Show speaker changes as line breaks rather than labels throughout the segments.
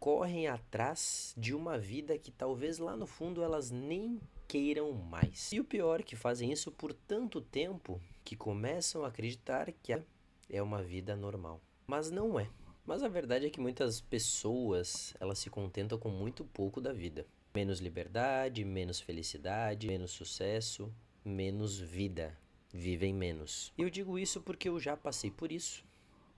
correm atrás de uma vida que talvez lá no fundo elas nem queiram mais. E o pior é que fazem isso por tanto tempo que começam a acreditar que é uma vida normal. Mas não é. Mas a verdade é que muitas pessoas, elas se contentam com muito pouco da vida. Menos liberdade, menos felicidade, menos sucesso, menos vida. Vivem menos. E eu digo isso porque eu já passei por isso.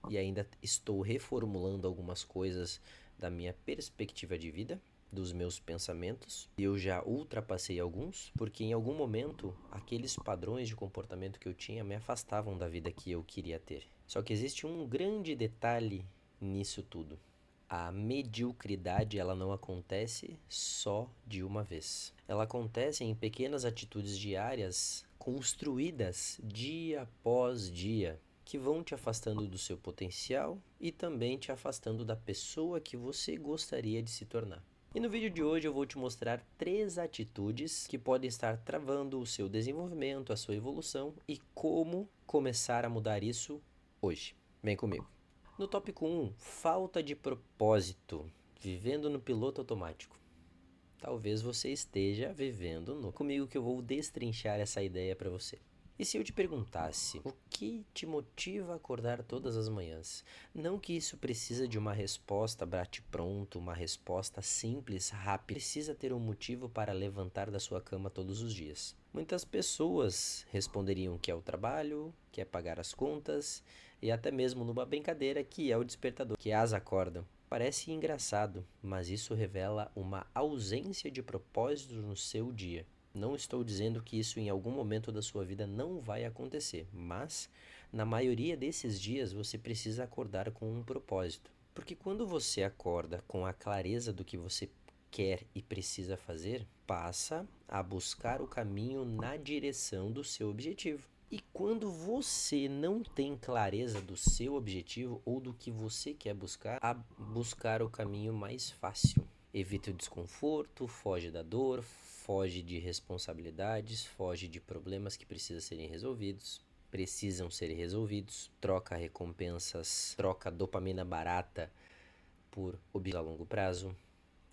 E ainda estou reformulando algumas coisas da minha perspectiva de vida, dos meus pensamentos. Eu já ultrapassei alguns, porque em algum momento aqueles padrões de comportamento que eu tinha me afastavam da vida que eu queria ter. Só que existe um grande detalhe nisso tudo. A mediocridade, ela não acontece só de uma vez. Ela acontece em pequenas atitudes diárias construídas dia após dia, que vão te afastando do seu potencial e também te afastando da pessoa que você gostaria de se tornar. E no vídeo de hoje eu vou te mostrar 3 atitudes que podem estar travando o seu desenvolvimento, a sua evolução e como começar a mudar isso hoje. Vem comigo. No tópico 1, falta de propósito, vivendo no piloto automático. Talvez você esteja vivendo no... Comigo que eu vou destrinchar essa ideia para você. E se eu te perguntasse, o que te motiva a acordar todas as manhãs? Não que isso precisa de uma resposta bate-pronto, uma resposta simples, rápida. Precisa ter um motivo para levantar da sua cama todos os dias. Muitas pessoas responderiam que é o trabalho, que é pagar as contas e até mesmo numa brincadeira que é o despertador, que as acordam. Parece engraçado, mas isso revela uma ausência de propósito no seu dia. Não estou dizendo que isso em algum momento da sua vida não vai acontecer, mas na maioria desses dias você precisa acordar com um propósito. Porque quando você acorda com a clareza do que você quer e precisa fazer, passa a buscar o caminho na direção do seu objetivo. E quando você não tem clareza do seu objetivo ou do que você quer buscar, a buscar o caminho mais fácil. Evita o desconforto, foge da dor, foge de responsabilidades, foge de problemas que precisam ser resolvidos, troca recompensas, troca dopamina barata por objetivos a longo prazo,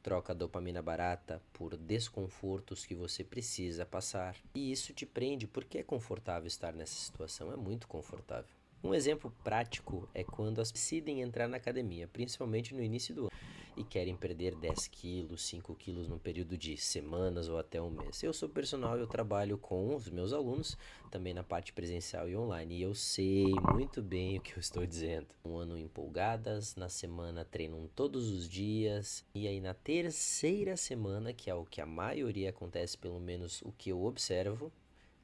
troca dopamina barata por desconfortos que você precisa passar. E isso te prende porque é confortável estar nessa situação, é muito confortável. Um exemplo prático é quando as pessoas decidem entrar na academia, principalmente no início do ano, e querem perder 10 quilos, 5 quilos num período de semanas ou até um mês. Eu sou personal, eu trabalho com os meus alunos, também na parte presencial e online, e eu sei muito bem o que eu estou dizendo. Um ano empolgadas, na semana treinam todos os dias, e aí na terceira semana, que é o que a maioria acontece, pelo menos o que eu observo,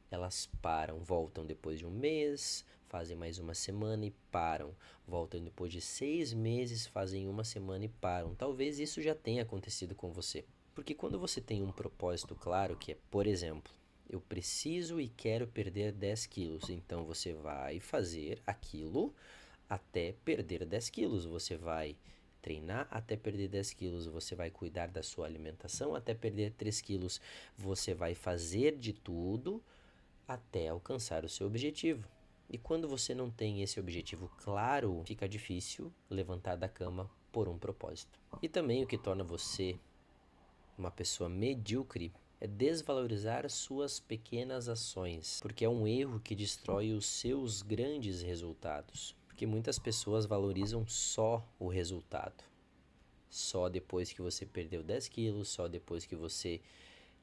elas param, voltam depois de um mês, fazem mais uma semana e param. Voltam depois de 6 meses, fazem uma semana e param. Talvez isso já tenha acontecido com você. Porque quando você tem um propósito claro, que é, por exemplo, eu preciso e quero perder 10 quilos. Então você vai fazer aquilo até perder 10 quilos. Você vai treinar até perder 10 quilos, você vai cuidar da sua alimentação até perder 3 quilos. Você vai fazer de tudo até alcançar o seu objetivo. E quando você não tem esse objetivo claro, fica difícil levantar da cama por um propósito. E também o que torna você uma pessoa medíocre é desvalorizar suas pequenas ações, porque é um erro que destrói os seus grandes resultados. Porque muitas pessoas valorizam só o resultado. Só depois que você perdeu 10 quilos, só depois que você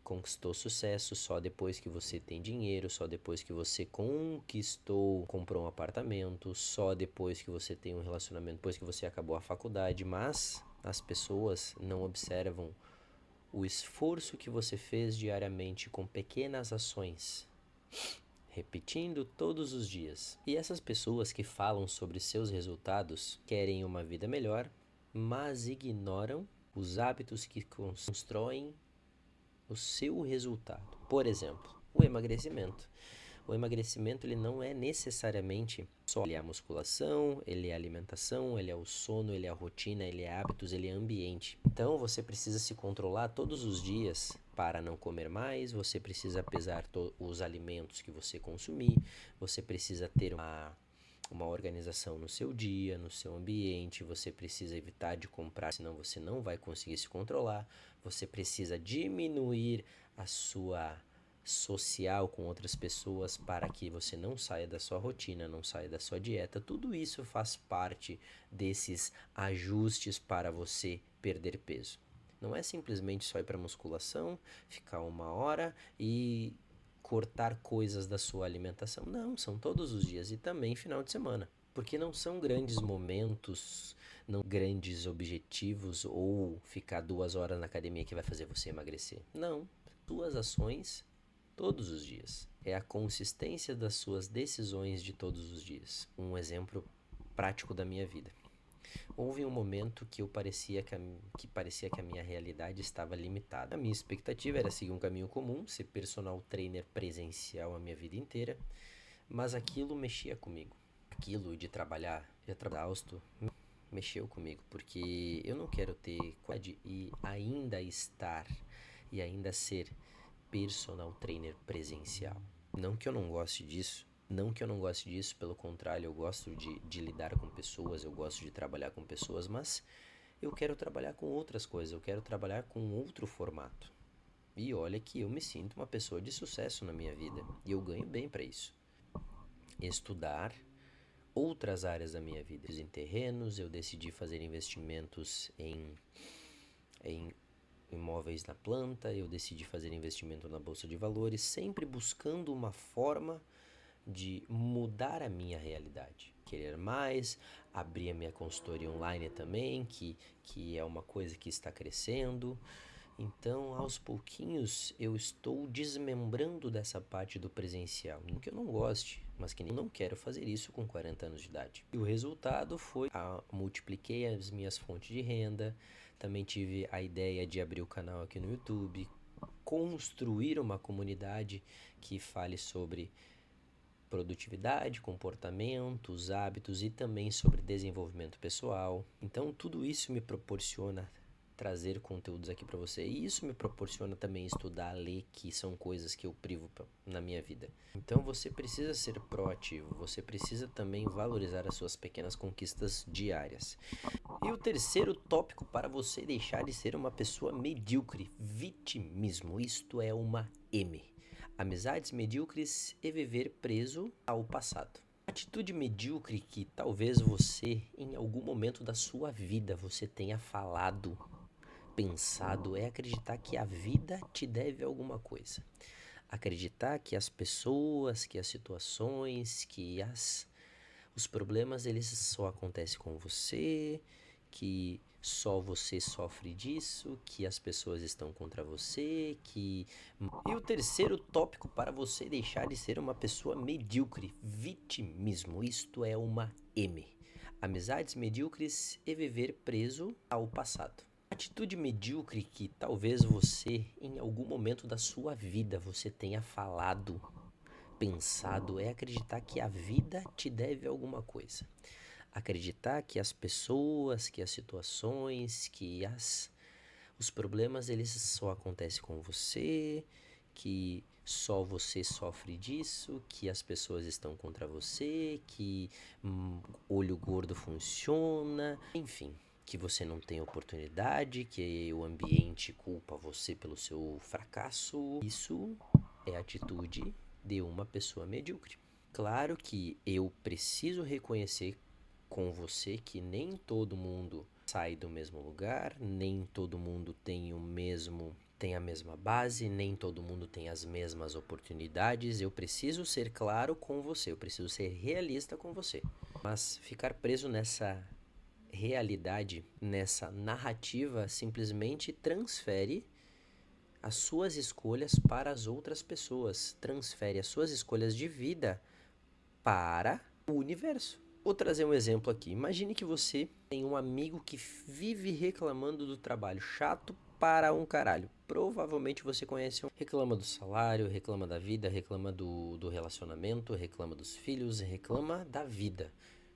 conquistou sucesso, só depois que você tem dinheiro, só depois que você comprou um apartamento, só depois que você tem um relacionamento, depois que você acabou a faculdade. Mas as pessoas não observam o esforço que você fez diariamente com pequenas ações, repetindo todos os dias. E essas pessoas que falam sobre seus resultados querem uma vida melhor, mas ignoram os hábitos que constroem o seu resultado. Por exemplo, o emagrecimento. O emagrecimento ele não é necessariamente só ele é a musculação, ele é a alimentação, ele é o sono, ele é a rotina, ele é hábitos, ele é ambiente. Então você precisa se controlar todos os dias para não comer mais, você precisa pesar os alimentos que você consumir, você precisa ter uma organização no seu dia, no seu ambiente. Você precisa evitar de comprar, senão você não vai conseguir se controlar. Você precisa diminuir a sua social com outras pessoas para que você não saia da sua rotina, não saia da sua dieta. Tudo isso faz parte desses ajustes para você perder peso. Não é simplesmente só ir para musculação, ficar 1 hora e cortar coisas da sua alimentação. Não, são todos os dias e também final de semana. Porque não são grandes momentos, não grandes objetivos ou ficar 2 horas na academia que vai fazer você emagrecer. Não, suas ações todos os dias. É a consistência das suas decisões de todos os dias. Um exemplo prático da minha vida. Houve um momento que parecia que a minha realidade estava limitada. A minha expectativa era seguir um caminho comum, ser personal trainer presencial a minha vida inteira, mas aquilo mexia comigo. Aquilo de trabalhar exausto mexeu comigo, porque eu não quero ter qualidade e ainda estar e ainda ser personal trainer presencial. Não que eu não goste disso, pelo contrário, eu gosto de lidar com pessoas, eu gosto de trabalhar com pessoas, mas eu quero trabalhar com outras coisas, eu quero trabalhar com outro formato. E olha que eu me sinto uma pessoa de sucesso na minha vida e eu ganho bem para isso. Estudar outras áreas da minha vida. Em terrenos, eu decidi fazer investimentos em imóveis na planta, eu decidi fazer investimento na bolsa de valores, sempre buscando uma forma de mudar a minha realidade. Querer mais, abrir a minha consultoria online também, que é uma coisa que está crescendo. Então, aos pouquinhos, eu estou desmembrando dessa parte do presencial. Não que eu não goste, mas que eu não quero fazer isso com 40 anos de idade. E o resultado foi, multipliquei as minhas fontes de renda, também tive a ideia de abrir o canal aqui no YouTube, construir uma comunidade que fale sobre produtividade, comportamentos, hábitos e também sobre desenvolvimento pessoal. Então, tudo isso me proporciona trazer conteúdos aqui para você. E isso me proporciona também estudar, ler, que são coisas que eu privo na minha vida. Então você precisa ser proativo, você precisa também valorizar as suas pequenas conquistas diárias. E o terceiro tópico para você deixar de ser uma pessoa medíocre, vitimismo. Isto é uma M. Amizades medíocres e viver preso ao passado. Atitude medíocre que talvez você, em algum momento da sua vida, você tenha falado, pensado, é acreditar que a vida te deve alguma coisa. Acreditar que as pessoas, que as situações, os problemas, eles só acontecem com você, que só você sofre disso, que as pessoas estão contra você, E o terceiro tópico para você deixar de ser uma pessoa medíocre, vitimismo. Isto é uma M. Amizades medíocres e viver preso ao passado. Atitude medíocre que talvez você, em algum momento da sua vida, você tenha falado, pensado, é acreditar que a vida te deve alguma coisa. Acreditar que as pessoas, que as situações, os problemas, eles só acontecem com você, que só você sofre disso, que as pessoas estão contra você, que olho gordo funciona, enfim, que você não tem oportunidade, que o ambiente culpa você pelo seu fracasso. Isso é a atitude de uma pessoa medíocre. Claro que eu preciso reconhecer com você que nem todo mundo sai do mesmo lugar, nem todo mundo tem a mesma base, nem todo mundo tem as mesmas oportunidades. Eu preciso ser claro com você, eu preciso ser realista com você. Mas ficar preso nessa realidade, nessa narrativa, simplesmente transfere as suas escolhas para as outras pessoas, transfere as suas escolhas de vida para o universo. Vou trazer um exemplo aqui. Imagine que você tem um amigo que vive reclamando do trabalho, chato para um caralho. Provavelmente você conhece reclama do salário, reclama da vida, reclama do relacionamento, reclama dos filhos, reclama da vida.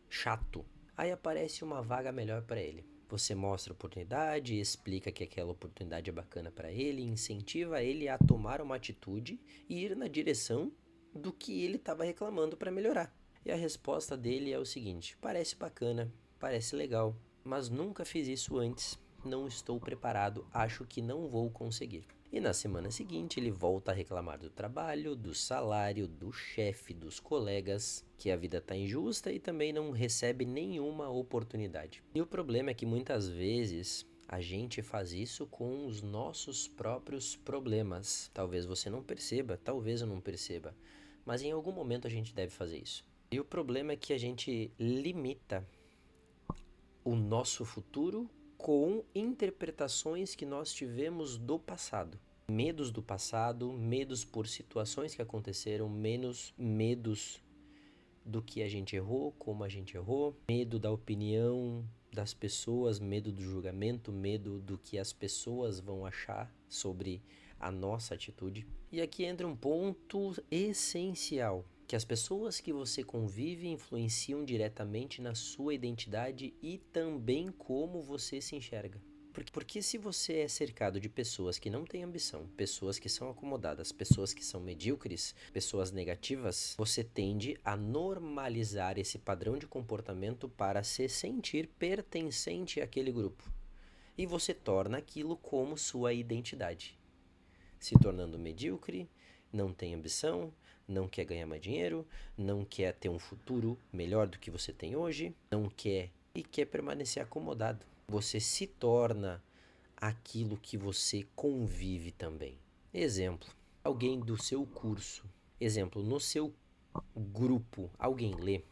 Chato. Aí aparece uma vaga melhor para ele. Você mostra a oportunidade, explica que aquela oportunidade é bacana para ele, incentiva ele a tomar uma atitude e ir na direção do que ele estava reclamando para melhorar. E a resposta dele é o seguinte: parece bacana, parece legal, mas nunca fiz isso antes, não estou preparado, acho que não vou conseguir. E na semana seguinte ele volta a reclamar do trabalho, do salário, do chefe, dos colegas, que a vida está injusta e também não recebe nenhuma oportunidade. E o problema é que muitas vezes a gente faz isso com os nossos próprios problemas. Talvez você não perceba, talvez eu não perceba, mas em algum momento a gente deve fazer isso. E o problema é que a gente limita o nosso futuro com interpretações que nós tivemos do passado. Medos do passado, medos por situações que aconteceram, medos do que a gente errou, como a gente errou, medo da opinião das pessoas, medo do julgamento, medo do que as pessoas vão achar sobre a nossa atitude. E aqui entra um ponto essencial, que as pessoas que você convive influenciam diretamente na sua identidade e também como você se enxerga. Porque se você é cercado de pessoas que não têm ambição, pessoas que são acomodadas, pessoas que são medíocres, pessoas negativas, você tende a normalizar esse padrão de comportamento para se sentir pertencente àquele grupo. E você torna aquilo como sua identidade. Se tornando medíocre, não tem ambição, não quer ganhar mais dinheiro, não quer ter um futuro melhor do que você tem hoje, não quer e quer permanecer acomodado. Você se torna aquilo que você convive também. Exemplo, alguém do seu curso. Exemplo, no seu grupo, alguém lê,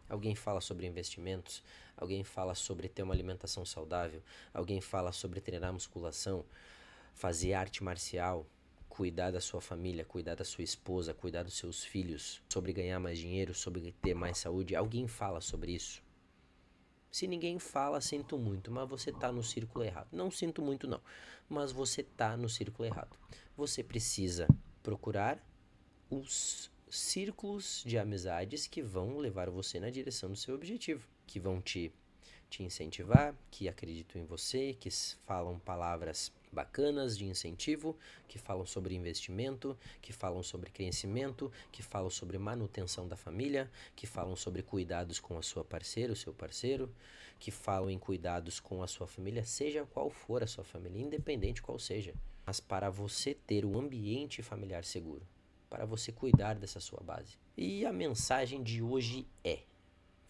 alguém fala sobre investimentos, alguém fala sobre ter uma alimentação saudável, alguém fala sobre treinar musculação, fazer arte marcial, cuidar da sua família, cuidar da sua esposa, cuidar dos seus filhos, sobre ganhar mais dinheiro, sobre ter mais saúde. Alguém fala sobre isso? Se ninguém fala, sinto muito, mas você está no círculo errado. Não sinto muito não, mas você está no círculo errado. Você precisa procurar os círculos de amizades que vão levar você na direção do seu objetivo, que vão te incentivar, que acreditam em você, que falam palavras bacanas de incentivo, que falam sobre investimento, que falam sobre crescimento, que falam sobre manutenção da família, que falam sobre cuidados com a sua parceira, o seu parceiro, que falam em cuidados com a sua família, seja qual for a sua família, independente qual seja, mas para você ter um ambiente familiar seguro, para você cuidar dessa sua base. E a mensagem de hoje é: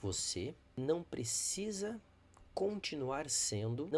você não precisa continuar sendo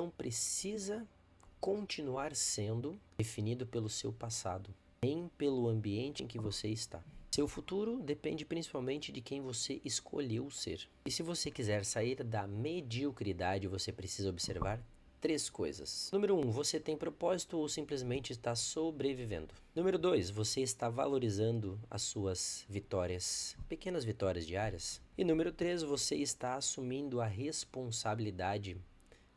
definido pelo seu passado, nem pelo ambiente em que você está. Seu futuro depende principalmente de quem você escolheu ser. E se você quiser sair da mediocridade, você precisa observar 3 coisas. Número 1, você tem propósito ou simplesmente está sobrevivendo? Número 2, você está valorizando as suas vitórias, pequenas vitórias diárias? E número 3, você está assumindo a responsabilidade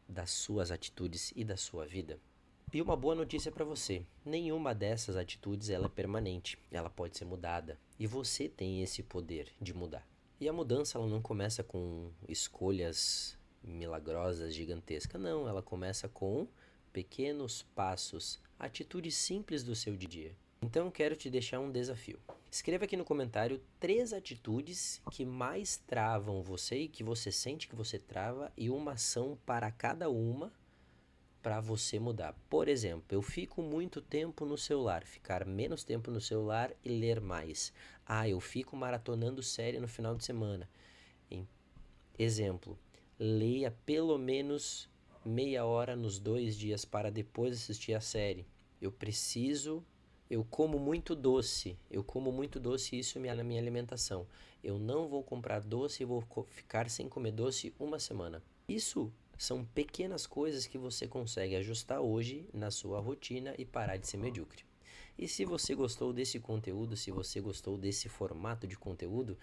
das suas atitudes e da sua vida? E uma boa notícia para você: nenhuma dessas atitudes ela é permanente, ela pode ser mudada. E você tem esse poder de mudar. E a mudança ela não começa com escolhas milagrosas, gigantescas. Não, ela começa com pequenos passos, atitudes simples do seu dia. Então quero te deixar um desafio. Escreva aqui no comentário 3 atitudes que mais travam você e que você sente que você trava e uma ação para cada uma para você mudar. Por exemplo, eu fico muito tempo no celular, ficar menos tempo no celular e ler mais. Eu fico maratonando série no final de semana. Exemplo, leia pelo menos meia hora nos 2 dias para depois assistir a série. Eu como muito doce, isso na minha alimentação. Eu não vou comprar doce e vou ficar sem comer doce uma semana. Isso são pequenas coisas que você consegue ajustar hoje na sua rotina e parar de ser medíocre. E se você gostou desse conteúdo, se você gostou desse formato de conteúdo,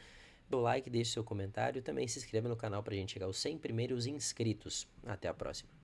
dê o like, deixe seu comentário e também se inscreva no canal para a gente chegar aos 100 primeiros inscritos. Até a próxima.